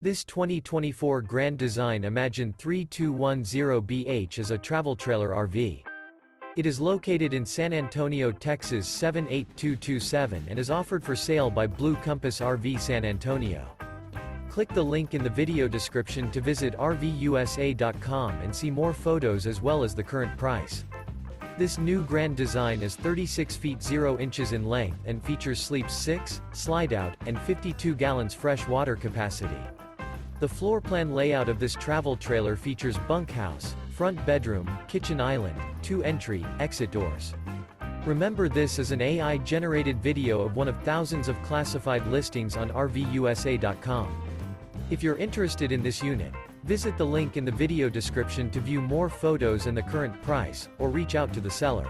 This 2024 Grand Design Imagine 3210BH is a travel trailer RV. It is located in San Antonio, Texas 78227 and is offered for sale by Blue Compass RV San Antonio. Click the link in the video description to visit RVUSA.com and see more photos as well as the current price. This new Grand Design is 36 feet 0 inches in length and features sleeps 6, slide-out, and 52 gallons fresh water capacity. The floor plan layout of this travel trailer features bunkhouse, front bedroom, kitchen island, 2 entry, exit doors. Remember, this is an AI-generated video of one of thousands of classified listings on RVUSA.com. If you're interested in this unit, visit the link in the video description to view more photos and the current price, or reach out to the seller.